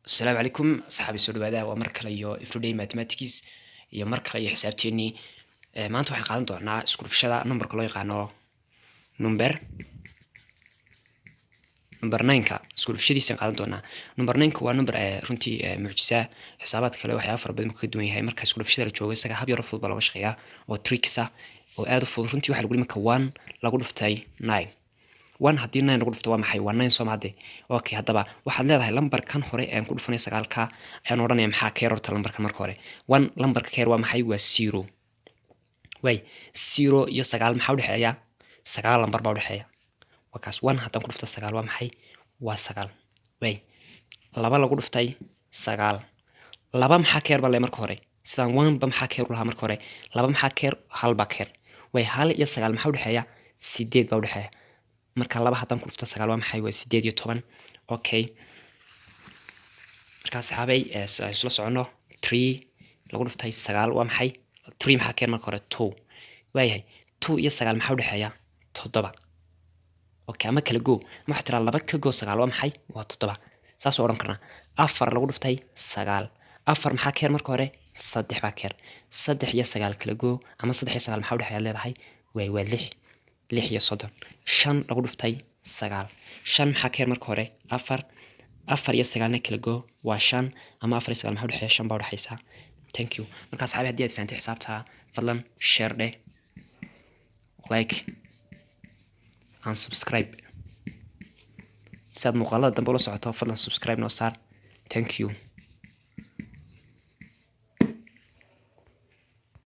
السلام عليكم أصحابي سودوادا ومركل iyo everyday mathematics iyo markale iyo xisaabteeni maanta waxaan qaadan doonaa isku dhufashada numberka loo yaqaano number 9ka isku dhufashadiisa qaadan doonaa number 9 waa number runtii mucjisa xisaabaad kale waxyaabo fara badan ka duwan yahay marka isku dhufashada la joogo isaga hab yar fudud baa laga shaqeeyaa oo tricks ah oo aad u fudud runtii waxa lagu yiri marka 1 lagu dhuftay 9 1 haddii 9 lagu dhufto waa maxay waa 9 Soomaade okay haddaba waxaad leedahay lambarkan hore aan ku dhufanay 9ka ayaan odhanaya maxaa ka yarta lambarkan marka hore 1 lambarka ka yar waa maxay waa 0 way 0 iyo 9 maxaa u dhaxeeya 9 lambar baa u dhaxeeya wakaas 1 haddaan ku dhufto 9 waa maxay waa 9 way 2 lagu dhuftay 9 2 maxaa ka yar baa marka hore sidaan 1 ba maxaa ka yar lahaa marka hore 2 maxaa ka yar 1 baa ka yar way 1 iyo 9 maxaa u dhaxeeya 8 baa u dhaxeeya marka 2 haddaan ku dhufto 9 waa maxay waa 18 okay marka saxaabay isla socono 3 lagu dhuftay 9 waa maxay 3 maxaa ka yar marka hore 2 waayahay 2 iyo 9 maxaa u dhaxeeya 7 okay ama kala go ma waxa tiraa 2 ka go 9 waa maxay waa 7 saas oo oran karnaa 4 lagu dhuftay 9 4 maxaa ka yar marka hore 3 baa ka yar 3 iyo 9 kala go ama 3 iyo 9 maxaa u dhaxeeya leedahay way waa 6 6 iyo 30 5 lagu dhuftay 9 5 maxaa ka yar marka hore 4 4 iyo 9 kala go waa 5 ama 4 iyo 9 maxaa u dhaxeeya 5 baa u dhaxaysa thank you marka saxaabi haddii aad fahanteen xisaabta fadlan share dheh like and subscribe si aad muuqaalada dambe ula socoto fadlan subscribe noo saar thank you